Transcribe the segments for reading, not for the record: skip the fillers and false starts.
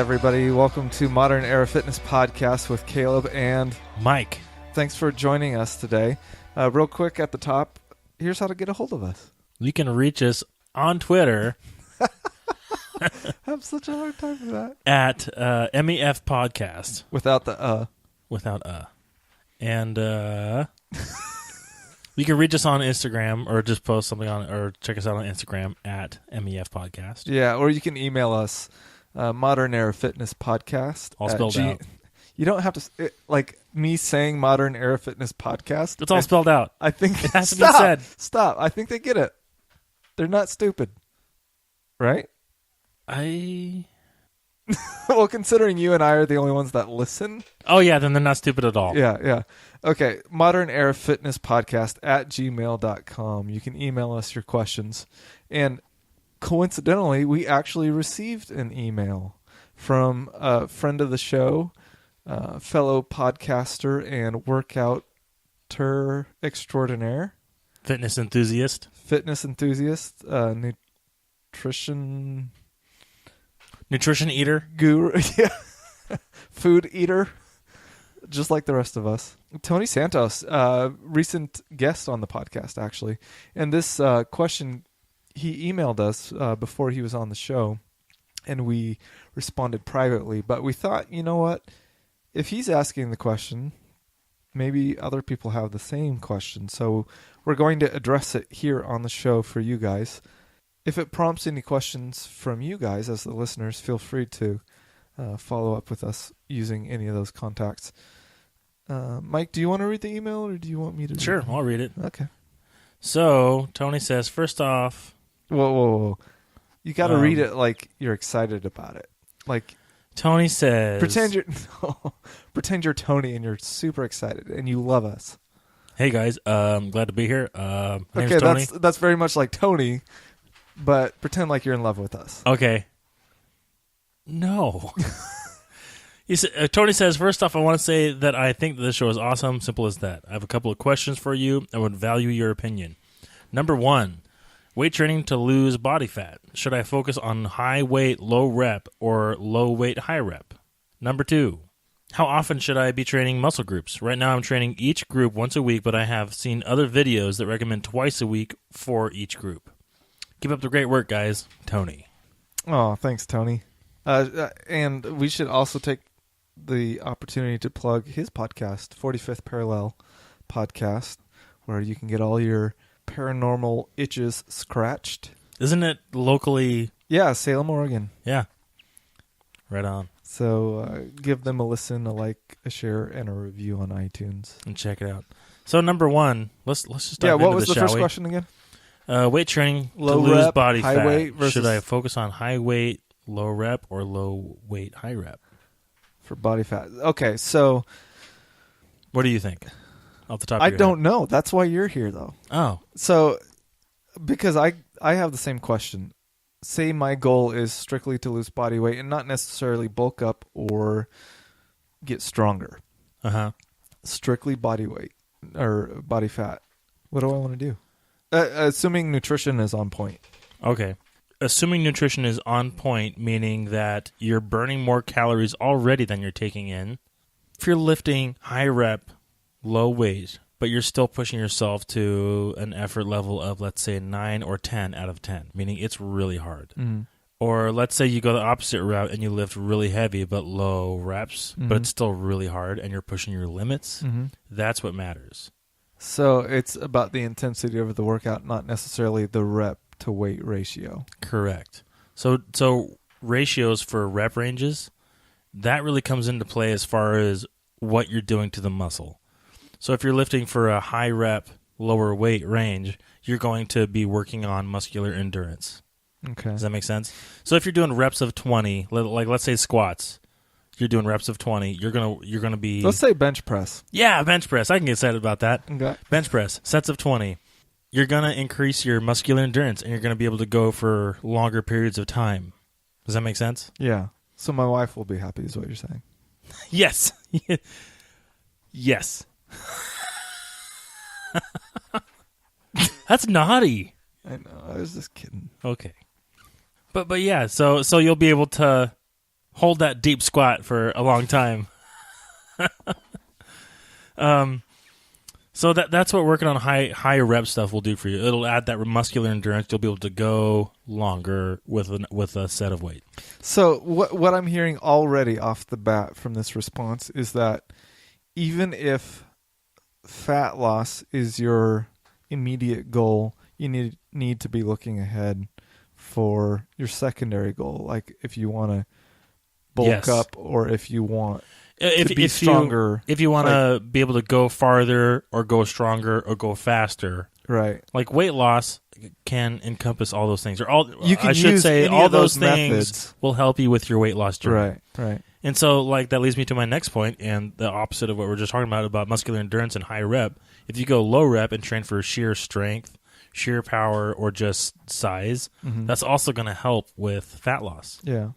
everybody. Welcome to Modern Era Fitness Podcast with Caleb and Mike. Thanks for joining us today. Real quick at the top, here's how to get a hold of us. You can reach us on Twitter I have such a hard time with that. at MEF Podcast. Without the Without And you can reach us on Instagram or just post something on, or check us out on Instagram at MEF Podcast. Yeah, or you can email us, Modern Era Fitness Podcast. All spelled out. You don't have to, like me saying Modern Era Fitness Podcast. It's all spelled out. I think it has to be said. Stop. I think they get it. They're not stupid. Right? Well, considering you and I are the only ones that listen. Oh, yeah, then they're not stupid at all. Yeah. Okay, Modern Era Fitness Podcast at gmail.com. You can email us your questions. And coincidentally, we actually received an email from a friend of the show, fellow podcaster and workouter extraordinaire. Fitness enthusiast, nutrition eater, guru, yeah, food eater, just like the rest of us. Tony Santos, recent guest on the podcast, actually. And this question, he emailed us before he was on the show, and we responded privately. But we thought, you know what? If he's asking the question, maybe other people have the same question. So we're going to address it here on the show for you guys. If it prompts any questions from you guys as the listeners, feel free to follow up with us using any of those contacts. Mike, do you want to read the email or do you want me to? Sure, I'll read it. Okay. So, Tony says, first off... Whoa. You got to read it like you're excited about it. Like Tony says... Pretend you're Tony and you're super excited and you love us. Hey, guys. Glad to be here. My name's Okay, Tony. that's very much like Tony, but pretend like you're in love with us. Okay. No. Tony says, first off, I want to say that I think that this show is awesome. Simple as that. I have a couple of questions for you. I would value your opinion. Number one, weight training to lose body fat. Should I focus on high weight, low rep, or low weight, high rep? Number two, how often should I be training muscle groups? Right now I'm training each group once a week, but I have seen other videos that recommend twice a week for each group. Keep up the great work, guys. Tony. Oh, thanks, Tony. And we should also take the opportunity to plug his podcast, 45th Parallel Podcast, where you can get all your paranormal itches scratched. Isn't it locally? Yeah, Salem, Oregon. Yeah. Right on. So give them a listen, a like, a share, and a review on iTunes. And check it out. So number one, let's just dive yeah. into What was this, the first we? question again? Weight training low to lose rep, body high fat. Weight versus Should I focus on high weight, low rep, or low weight, high rep for body fat? Okay, so what do you think? Off the top of your don't head? know. That's why you're here, though. Oh, so because I have the same question. Say my goal is strictly to lose body weight and not necessarily bulk up or get stronger. Strictly body weight or body fat. What do I want to do? Assuming nutrition is on point. Okay. Assuming nutrition is on point, meaning that you're burning more calories already than you're taking in. If you're lifting high rep, low weight, but you're still pushing yourself to an effort level of, let's say, 9 or 10 out of 10, meaning it's really hard. Mm-hmm. Or let's say you go the opposite route and you lift really heavy but low reps, but it's still really hard and you're pushing your limits. Mm-hmm. That's what matters. So it's about the intensity of the workout, not necessarily the rep to weight ratio. Correct. So ratios for rep ranges, that really comes into play as far as what you're doing to the muscle. So if you're lifting for a high rep, lower weight range, you're going to be working on muscular endurance. Okay. Does that make sense? So if you're doing reps of 20, like let's say squats, you're doing reps of 20, you're gonna be... Let's say bench press. Yeah, bench press. I can get excited about that. Okay. Bench press, sets of 20. You're going to increase your muscular endurance, and you're going to be able to go for longer periods of time. Does that make sense? Yeah. So my wife will be happy is what you're saying. Yes. Yes. That's naughty. I know. I was just kidding. Okay. But yeah, so you'll be able to hold that deep squat for a long time. So that's what working on high rep stuff will do for you. It'll add that muscular endurance. You'll be able to go longer with a set of weight. So what I'm hearing already off the bat from this response is that even if fat loss is your immediate goal, you need to be looking ahead for your secondary goal, like if you want to bulk up or if you want to be stronger. If you want to be able to go farther or go stronger or go faster. Right. Like weight loss can encompass all those things. Or you can all those things methods will help you with your weight loss journey. Right. And so like that leads me to my next point and the opposite of what we're just talking about muscular endurance and high rep. If you go low rep and train for sheer strength, sheer power, or just size, that's also going to help with fat loss. Yeah.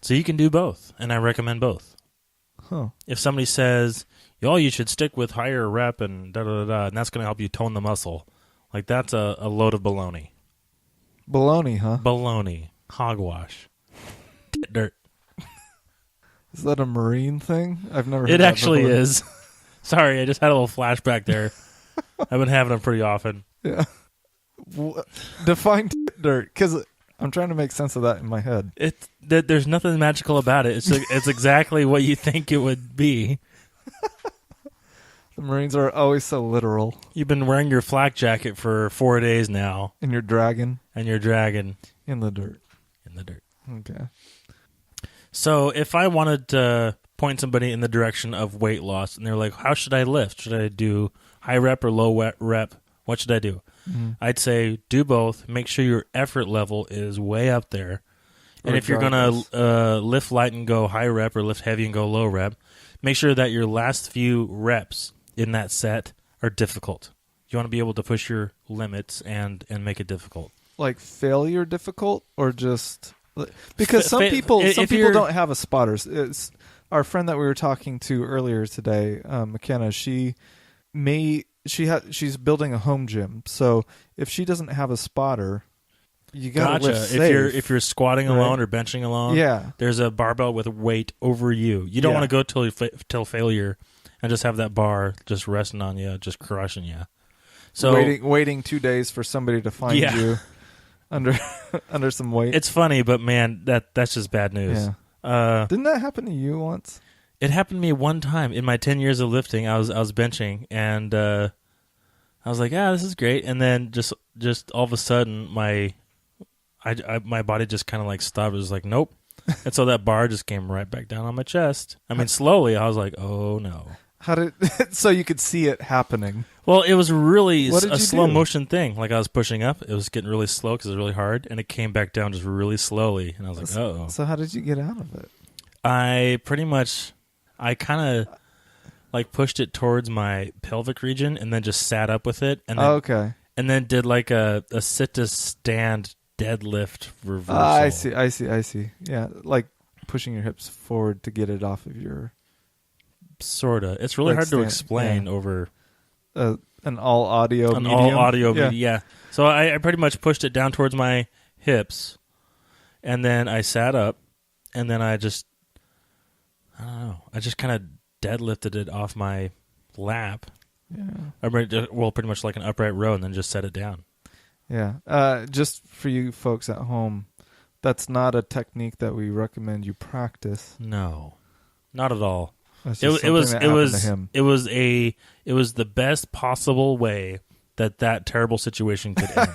So you can do both, and I recommend both. Huh. If somebody says, you should stick with higher rep and da-da-da-da, and that's going to help you tone the muscle, like that's a load of baloney. Baloney, huh? Baloney. Hogwash. Dirt. Is that a Marine thing? I've never heard It that actually before. is. Sorry, I just had a little flashback there. I've been having them pretty often. Yeah. Define dirt, because I'm trying to make sense of that in my head. There's nothing magical about it. It's exactly what you think it would be. The Marines are always so literal. You've been wearing your flak jacket for 4 days now. And you're dragging. And you're dragging. In the dirt. In the dirt. Okay. So if I wanted to point somebody in the direction of weight loss, and they're like, how should I lift? Should I do high rep or low rep? What should I do? I'd say do both. Make sure your effort level is way up there. And if you're going to lift light and go high rep or lift heavy and go low rep, make sure that your last few reps in that set are difficult. You want to be able to push your limits and make it difficult. Like failure difficult or just... Because some people don't have a spotter. It's our friend that we were talking to earlier today, McKenna, she's building a home gym. So if she doesn't have a spotter, you got to lift safe. If you're squatting alone or benching alone, there's a barbell with weight over you. You don't want to go till failure and just have that bar just resting on you, just crushing you. So waiting 2 days for somebody to find you under some weight. It's funny, but man, that's just bad news. Yeah. Didn't that happen to you once? It happened to me one time in my 10 years of lifting. I was benching, and I was like, this is great. And then just all of a sudden, my body just kind of like stopped. It was like, nope. And so that bar just came right back down on my chest. I mean, slowly. I was like, oh no. How did so you could see it happening? Well, it was really a slow do? motion thing. Like I was pushing up, it was getting really slow because it was really hard, and it came back down just really slowly. And I was like, uh-oh. So how did you get out of it? I kind of like pushed it towards my pelvic region, and then just sat up with it, and then, and then did like a sit to stand deadlift reversal. I see. Yeah, like pushing your hips forward to get it off of your. Sorta. It's really hard to explain over an all audio medium. Yeah. So I pretty much pushed it down towards my hips, and then I sat up, and then I just kind of deadlifted it off my lap. Yeah. Well, pretty much like an upright row, and then just set it down. Yeah. Just for you folks at home, that's not a technique that we recommend you practice. No, not at all. It was the best possible way that terrible situation could end.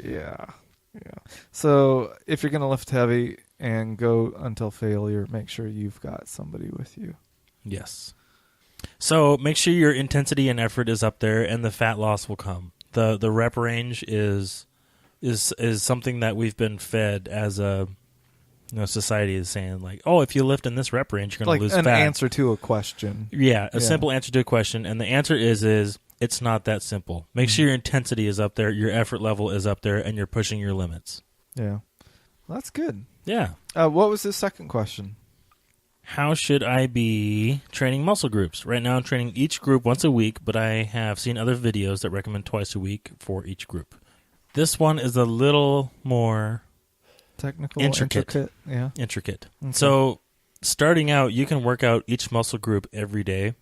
Yeah. So if you're going to lift heavy and go until failure, make sure you've got somebody with you. Yes. So make sure your intensity and effort is up there, and the fat loss will come. The rep range is something that we've been fed as a society is saying like, oh, if you lift in this rep range, you're going to lose fat. Like an answer to a question. Yeah, simple answer to a question, and the answer is it's not that simple. Make sure your intensity is up there, your effort level is up there, and you're pushing your limits. Yeah. Well, that's good. Yeah. What was the second question? How should I be training muscle groups? Right now I'm training each group once a week, but I have seen other videos that recommend twice a week for each group. This one is a little more technical, Intricate. Yeah. Intricate. Okay. So starting out, you can work out each muscle group every day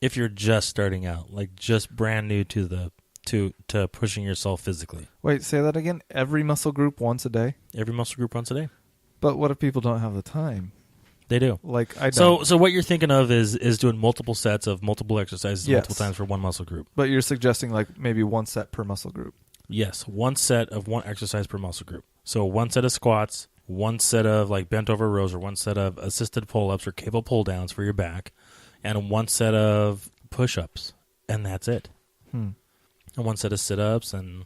if you're just starting out, like just brand new to the to pushing yourself physically. Wait, say that again. Every muscle group once a day. Every muscle group once a day. But what if people don't have the time? They do. Like I don't. So what you're thinking of is doing multiple sets of multiple exercises Yes. multiple times for one muscle group. But you're suggesting like maybe one set per muscle group. Yes, one set of one exercise per muscle group. So one set of squats, one set of like bent over rows, or one set of assisted pull-ups or cable pull-downs for your back, and one set of push-ups, and that's it. And one set of sit-ups and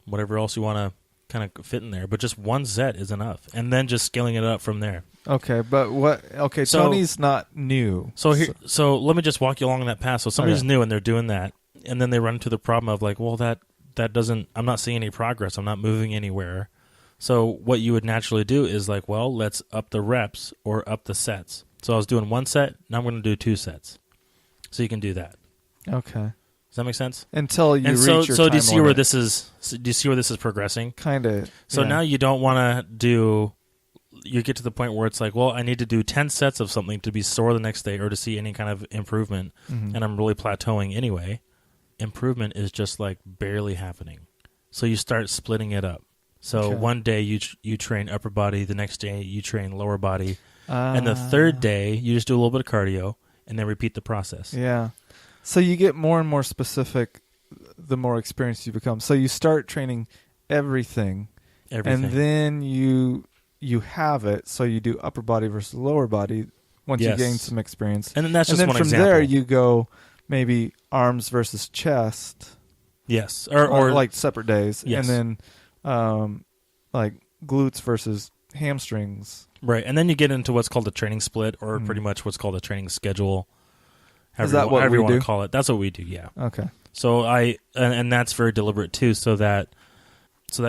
whatever else you want to kind of fit in there. But just one set is enough, and then just scaling it up from there. Okay, but what? Okay, So- Tony's not new. So let me just walk you along that path. So somebody's Okay. new and they're doing that, and then they run into the problem of like, well, that doesn't. I'm not seeing any progress. I'm not moving anywhere. So what you would naturally do is like, well, let's up the reps or up the sets. So I was doing one set. Now I'm going to do 2 sets. So you can do that. Okay. Does that make sense? Until you And reach so, your so do you time see where limit. this is? Do you see where this is progressing? Kind of. So now you don't want to do. You get to the point where it's like, well, I need to do 10 sets of something to be sore the next day or to see any kind of improvement, and I'm really plateauing anyway. Improvement is just like barely happening. So you start splitting it up. So Okay. one day you train upper body, the next day you train lower body, and the third day you just do a little bit of cardio and then repeat the process. Yeah. So you get more and more specific the more experienced you become. So you start training everything. Everything. And then you have it, so you do upper body versus lower body once Yes. you gain some experience. And then that's just and then one from example. there you go maybe arms versus chest, Yes. or like separate days. Yes. And then like glutes versus hamstrings. right. And then you get into what's called a training split, or pretty much what's called a training schedule. Is that what however we you want do? to call it? That's what we do, yeah. Okay. So and that's very deliberate too, so that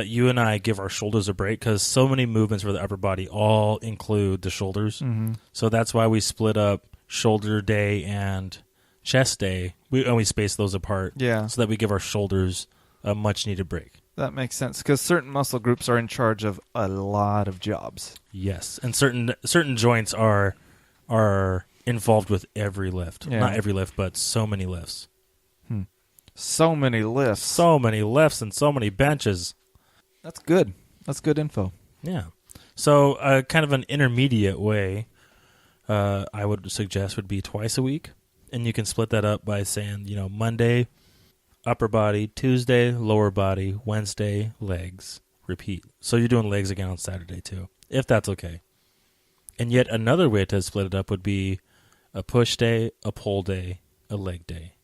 you and I give our shoulders a break, because so many movements for the upper body all include the shoulders. Mm-hmm. So that's why we split up shoulder day and chest day. We space those apart, Yeah. so that we give our shoulders a much needed break. That makes sense because certain muscle groups are in charge of a lot of jobs. Yes, and certain joints are involved with every lift. Yeah. Not every lift, but so many lifts. So many lifts. So many lifts and so many benches. That's good. That's good info. Yeah. So kind of an intermediate way I would suggest would be twice a week. And you can split that up by saying, Monday, upper body, Tuesday, lower body, Wednesday, legs, repeat. So you're doing legs again on Saturday too, if that's okay. And yet another way to split it up would be a push day, a pull day, a leg day.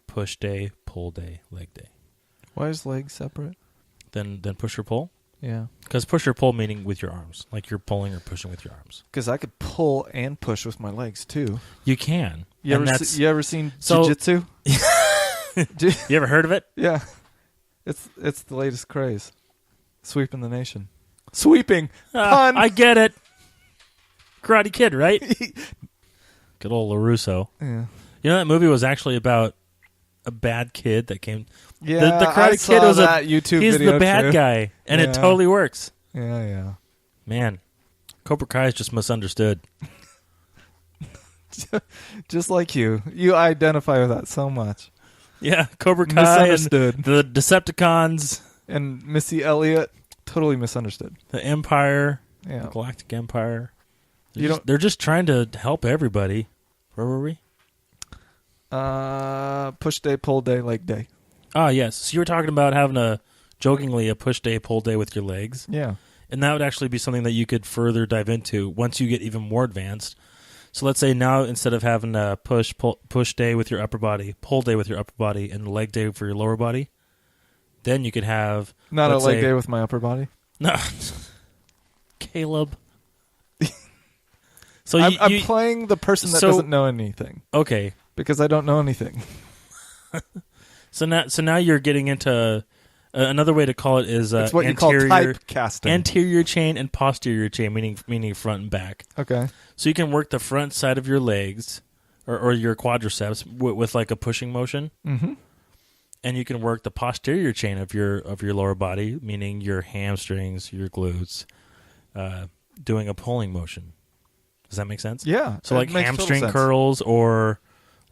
Push day, pull day, leg day. Why is legs separate? Then push or pull. Yeah. Because push or pull meaning with your arms, like you're pulling or pushing with your arms. Because I could pull and push with my legs too. You can. You And ever seen So- jiu-jitsu? You ever heard of it? Yeah. It's the latest craze. Sweeping the nation. Sweeping. Pun. I get it. Karate Kid, right? Good old LaRusso. Yeah. You know that movie was actually about a bad kid that came. Yeah, the Karate I Kid saw was that YouTube he's video the bad too. guy, and it Yeah. totally works. Yeah. Man, Cobra Kai is just misunderstood. Just like you. You identify with that so much. Yeah, Cobra Kai and Misunderstood. the Decepticons, And Missy Elliott, totally misunderstood. the Empire, Yeah. the Galactic Empire. You They're just trying to help everybody. Where were we? Push day, pull day, leg day. Ah, yes. So you were talking about having a push day, pull day with your legs. Yeah. And that would actually be something that you could further dive into once you get even more advanced. So let's say now instead of having a push day with your upper body, pull day with your upper body, and leg day for your lower body, then you could have Not a let's leg say- day with my upper body. No, Caleb. So I'm you playing the person that so- doesn't know anything okay? because I don't know anything. So now you're getting into another way to call it is It's what you call typecasting. anterior chain and posterior chain, meaning front and back. Okay. So you can work the front side of your legs or your quadriceps with like a pushing motion, Mm-hmm. and you can work the posterior chain of your lower body, meaning your hamstrings, your glutes, doing a pulling motion. Does that make sense? Yeah. So it like makes total hamstring sense. curls or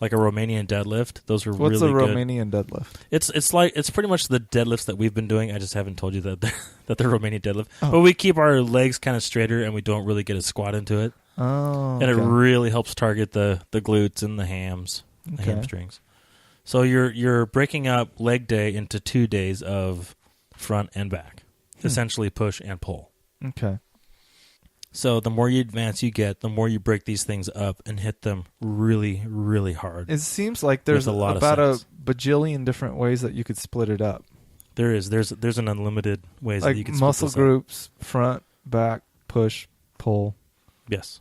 like a Romanian deadlift. Those are What's really a good. Romanian deadlift? It's pretty much the deadlifts that we've been doing. I just haven't told you that that they're Romanian deadlift. Oh. But we keep our legs kind of straighter and we don't really get a squat into it. Oh. And it really helps target the glutes and the hams, the Okay. hamstrings. So you're breaking up leg day into 2 days of front and back. Essentially push and pull. Okay. So the more you advance you get, the more you break these things up and hit them really, really hard. It seems like there's With a lot of about a sets. bajillion different ways that you could split it up. There's an unlimited ways that you Like can split muscle this up. groups, front, back, push, pull. Yes.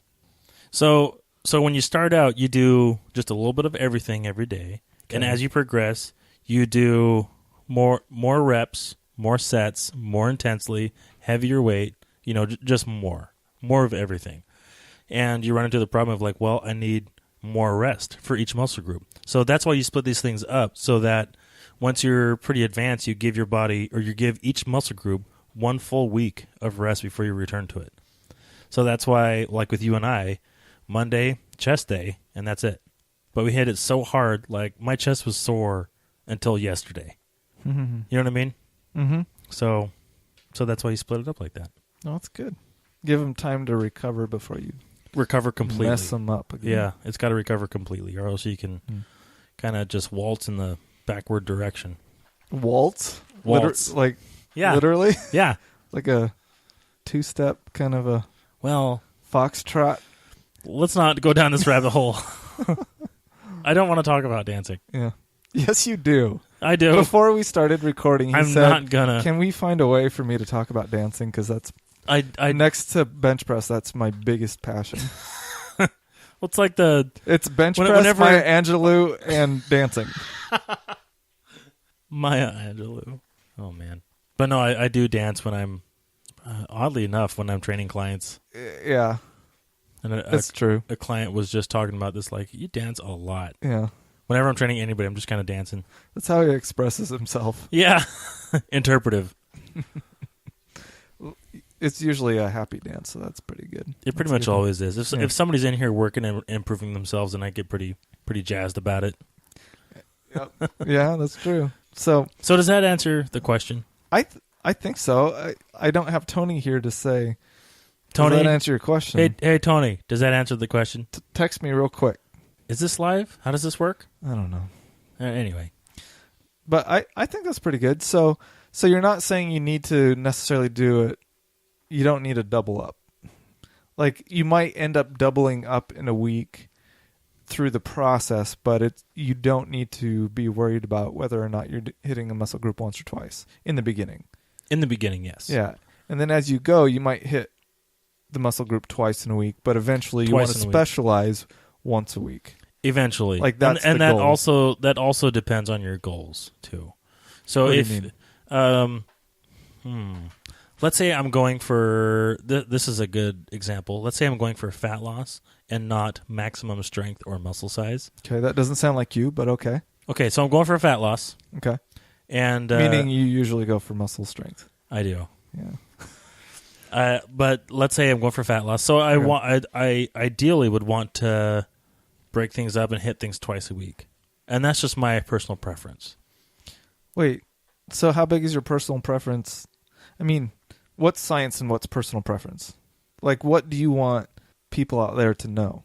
So when you start out, you do just a little bit of everything every day, and Okay. as you progress, you do more reps, more sets, more intensely, heavier weight. Just more of everything, and you run into the problem of like, well, I need more rest for each muscle group. So that's why you split these things up, so that once you're pretty advanced, you give your body or you give each muscle group 1 full week of rest before you return to it. So that's why, like with you and I, Monday, chest day, and that's it. But we hit it so hard, like my chest was sore until yesterday. Mm-hmm. You know what I mean? Mm-hmm. So that's why you split it up like that. No, that's good. Give them time to recover before you Recover completely. mess them up again. Yeah, it's got to recover completely, or else you can kind of just waltz in the backward direction. Waltz? Waltz. Yeah. Literally? Yeah. Like a two-step kind of a Well, foxtrot? let's not go down this rabbit hole. I don't want to talk about dancing. Yeah. Yes, you do. I do. Before we started recording, he I'm said, not gonna. can we find a way for me to talk about dancing? Because that's, I next to bench press, that's my biggest passion. It's like the It's bench press, whenever- Maya Angelou, and dancing. Maya Angelou. Oh man. But no, I do dance when I'm oddly enough when I'm training clients. Yeah, And that's true. a client was just talking about this, like, you dance a lot. Yeah. Whenever I'm training anybody, I'm just kind of dancing. That's how he expresses himself. Yeah. Interpretive. It's usually a happy dance, so that's pretty good. It pretty That's much good. always is. Yeah. If somebody's in here working and improving themselves, then I get pretty jazzed about it. Yeah, that's true. So So does that answer the question? I think so. I don't have Tony here to say. Tony, Does that answer your question? hey Tony, does that answer the question? Text me real quick. Is this live? How does this work? I don't know. Anyway. But I think that's pretty good. So you're not saying you need to necessarily do it. You don't need a double up. Like, you might end up doubling up in a week through the process, but you don't need to be worried about whether or not you're hitting a muscle group once or twice in the beginning. In the beginning, yes. Yeah. And then as you go, you might hit the muscle group twice in a week, but eventually you want to Twice in a week. specialize once a week. Eventually. Like, that's and the that goal. also depends on your goals too. So What do you if mean? let's say I'm going for this is a good example. Let's say I'm going for fat loss and not maximum strength or muscle size. Okay, that doesn't sound like you, but okay. Okay, so I'm going for fat loss, Okay. and Meaning you usually go for muscle strength. I do. Yeah. But let's say I'm going for fat loss. So I ideally would want to break things up and hit things twice a week, and that's just my personal preference. Wait, so how big is your personal preference? I mean, what's science and what's personal preference? Like, what do you want people out there to know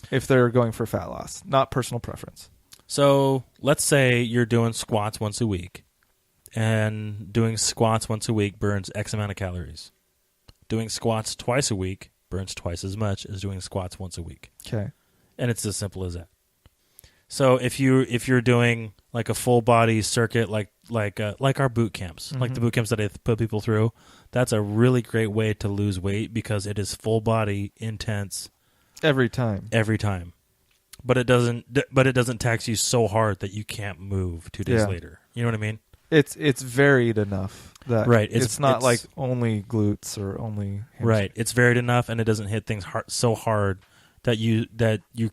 if they're going for fat loss? Not personal preference. So let's say you're doing squats once a week, and doing squats once a week burns X amount of calories. Doing squats twice a week burns twice as much as doing squats once a week. Okay. And it's as simple as that. So if you're doing like a full body circuit, like our boot camps, like the boot camps that I put people through, that's a really great way to lose weight because it is full body intense Every time. every time. But it doesn't tax you so hard that you can't move 2 days Yeah. later. You know what I mean? It's varied enough that Right, it's not it's- like only glutes or only hamstring. Right. It's varied enough, and it doesn't hit things so hard that you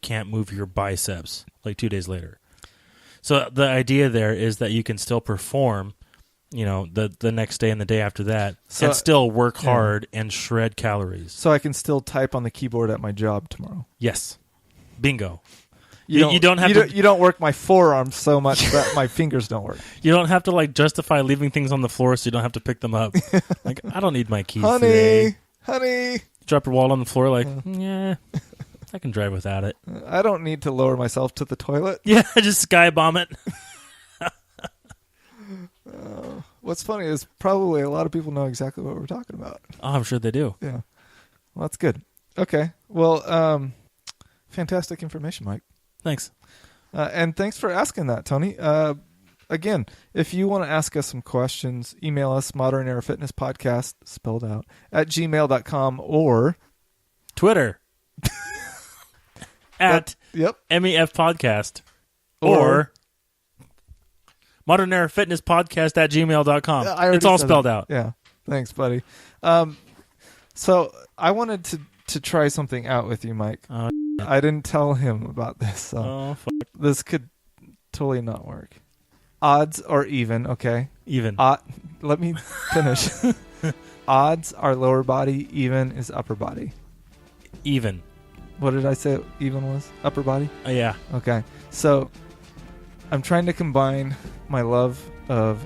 can't move your biceps like 2 days later. So the idea there is that you can still perform the next day and the day after that, So- and still work yeah. hard and shred calories. So I can still type on the keyboard at my job tomorrow. Yes. Bingo. You don't have to- You don't work my forearms so much that my fingers don't work. You don't have to like justify leaving things on the floor so you don't have to pick them up. Like, I don't need my keys Honey, today. honey, Drop your wallet on the floor like, yeah, I can drive without it. I don't need to lower myself to the toilet. Yeah, just sky bomb it. What's funny is probably a lot of people know exactly what we're talking about. Oh, I'm sure they do. Yeah. Well, that's good. Okay. Well, fantastic information, Mike. Thanks. And thanks for asking that, Tony. Again, if you want to ask us some questions, email us Modern Era Fitness Podcast, spelled out, at gmail.com or... Twitter. At Yep. MEF Podcast. Or Modern Era Fitness Podcast at gmail.com. I already It's all said spelled that. out. Yeah. Thanks, buddy. So I wanted to try something out with you, Mike. Oh, I didn't tell him about this, so oh, fuck. this could totally not work. Odds or even, okay? Even. Let me finish. Odds are lower body, even is upper body. Even. What did I say even was? Upper body? Yeah. Okay. So I'm trying to combine my love of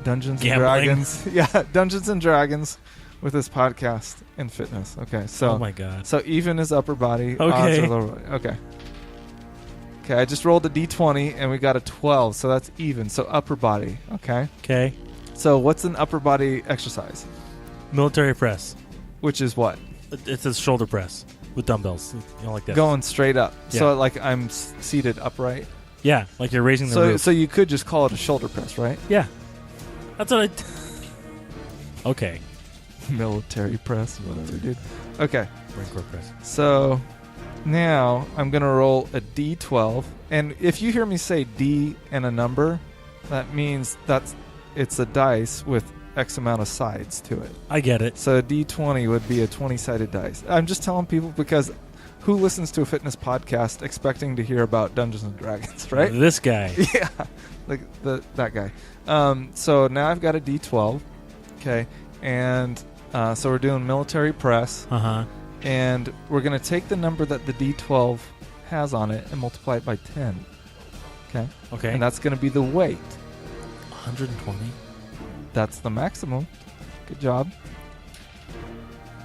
Dungeons and Gambling. Dragons. Yeah, Dungeons and Dragons with this podcast and fitness. Okay. So Oh, my God. So even is upper body. Okay. Odds are lower body. Okay. Okay, I just rolled a d20 and we got a 12, so that's even. So upper body. Okay. Okay. So what's an upper body exercise? Military press. Which is what? It's a shoulder press with dumbbells. Like that. Going straight up. So Yeah. like I'm seated upright. Yeah, like you're raising the So roof. so you could just call it a shoulder press, right? Yeah. That's what I... Okay. Military press, whatever, dude. Okay. Brain core press. So now I'm going to roll a d12. And if you hear me say D and a number, that means it's a dice with X amount of sides to it. I get it. So a d20 would be a 20-sided dice. I'm just telling people because who listens to a fitness podcast expecting to hear about Dungeons and Dragons, right? This guy. Yeah, like that guy. So now I've got a d12. Okay. And so we're doing military press. Uh-huh. And we're going to take the number that the D12 has on it and multiply it by 10. Okay? Okay. And that's going to be the weight. 120. That's the maximum. Good job.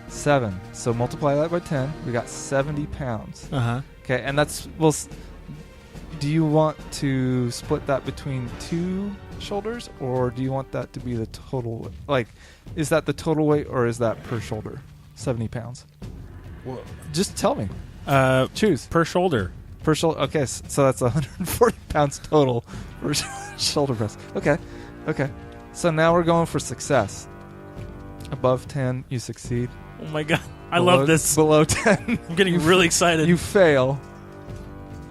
7. So multiply that by 10. We got 70 pounds. Uh-huh. Okay, and that's... do you want to split that between two shoulders, or do you want that to be the total... Like, is that the total weight, or is that per shoulder? 70 pounds. Well, Just tell me. Choose. per shoulder. Per shoulder. Okay, so that's 140 pounds total for shoulder press. Okay. So now we're going for success. Above 10, you succeed. Oh my God. I love this. Below 10, I'm getting really excited. you fail.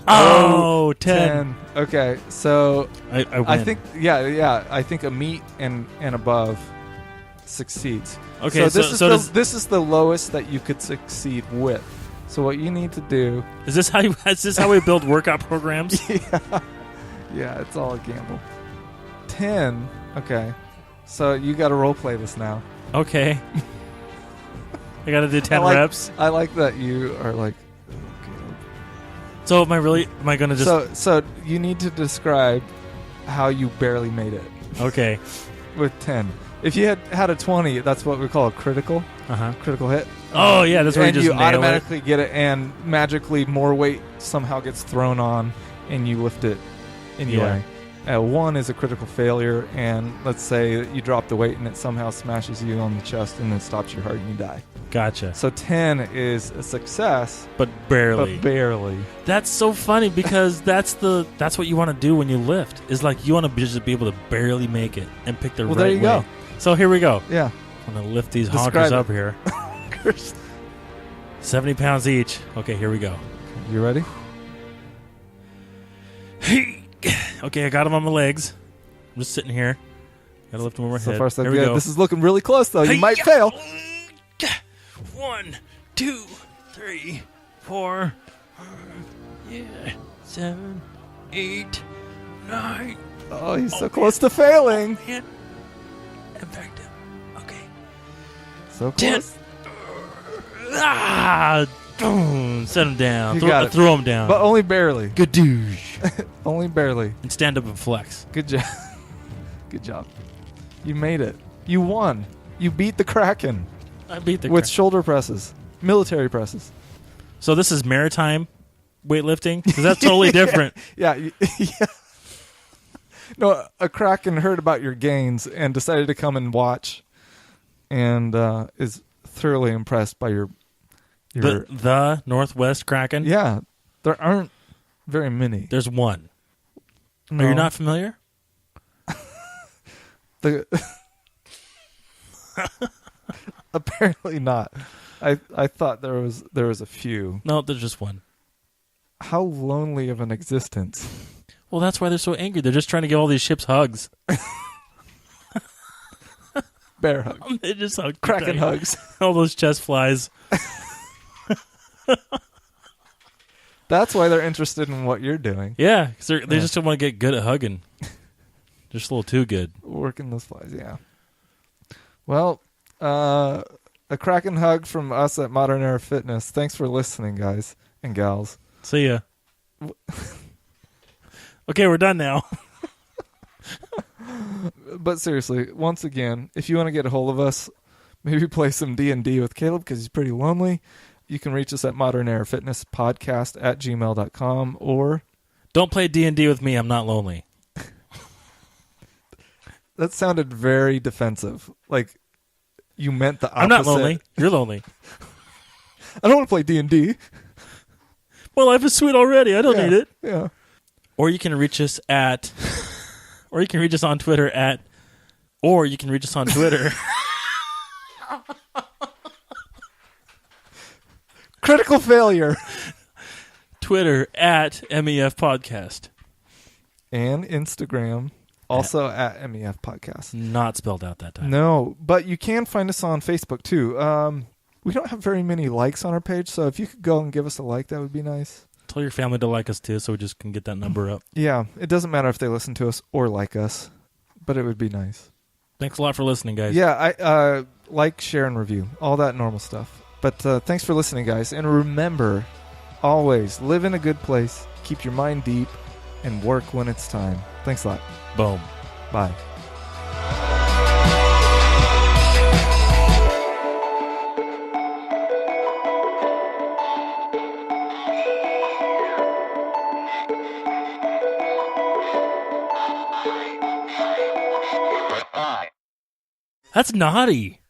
Oh, 10. Okay, so I win. I think, yeah. I think a meet and above succeeds. Okay, so this is the lowest that you could succeed with. So what you need to do... is this how we build workout programs? Yeah, it's all a gamble. 10. Okay. So you got to role play this now. Okay. I got to do 10 reps. I like that you are like... So am I going to just... So you need to describe how you barely made it Okay. with 10. If you had a 20, that's what we call a critical hit. Oh, yeah, that's where and you just you nail automatically get it, and magically more weight somehow gets thrown on, and you lift it anyway. 1 is a critical failure, and let's say that you drop the weight and it somehow smashes you on the chest and then stops your heart and you die. Gotcha. So 10 is a success, But barely. but barely. That's so funny because that's what you want to do when you lift. Is like you want to just be able to barely make it and pick the Well, right there you way. go. So here we go. Yeah. I'm going to lift these Describe honkers it. up here. 70 pounds each. Okay, here we go. You ready? Okay, I got them on my legs. I'm just sitting here. Got to lift them over my So head. far, so here we good. go. This is looking really close, though. You might Hey-ya! fail. 1, 2, 3, 4, 7, 8, 9. Oh, he's so close to failing. Man. Effective. Okay. So Ten. close. Boom. Set him down. You got it. Throw him down. But only barely. Gadoosh. Only barely. And stand up and flex. Good job. Good job. You made it. You won. You beat the Kraken I beat the with crap. shoulder presses, military presses. So this is maritime weightlifting? Because that's totally different. Yeah. Yeah. No, a Kraken heard about your gains and decided to come and watch, and is thoroughly impressed by your. The Northwest Kraken? Yeah, there aren't very many. There's one. No. Are you not familiar? The apparently not. I thought there was a few. No, there's just one. How lonely of an existence. Well, that's why they're so angry. They're just trying to give all these ships hugs. Bear hug. They just hug. Kraken hugs. All those chest flies. That's why they're interested in what you're doing. Yeah, 'cause they Yeah. just don't want to get good at hugging. Just a little too good. Working those flies, yeah. Well, a Kraken hug from us at Modern Era Fitness. Thanks for listening, guys and gals. See ya. Okay, we're done now. But seriously, once again, if you want to get a hold of us, maybe play some D&D with Caleb because he's pretty lonely, you can reach us at Modern Era Fitness Podcast at gmail.com or... Don't play D&D with me. I'm not lonely. That sounded very defensive. Like you meant the opposite. I'm not lonely. You're lonely. I don't want to play D&D. My life is sweet already. I don't Yeah, need it. Yeah. Or you can reach us at... Or you can reach us on Twitter at... Or you can reach us on Twitter... Critical failure. Twitter at MEF Podcast. And Instagram, also at MEF Podcast. Not spelled out that time. No, but you can find us on Facebook too. We don't have very many likes on our page, so if you could go and give us a like, that would be nice. Tell your family to like us too, so we just can get that number up. Yeah, it doesn't matter if they listen to us or like us, but it would be nice. Thanks a lot for listening, guys. Yeah, I like, share, and review. All that normal stuff. But thanks for listening, guys. And remember, always live in a good place, keep your mind deep, and work when it's time. Thanks a lot. Boom. Bye. That's naughty.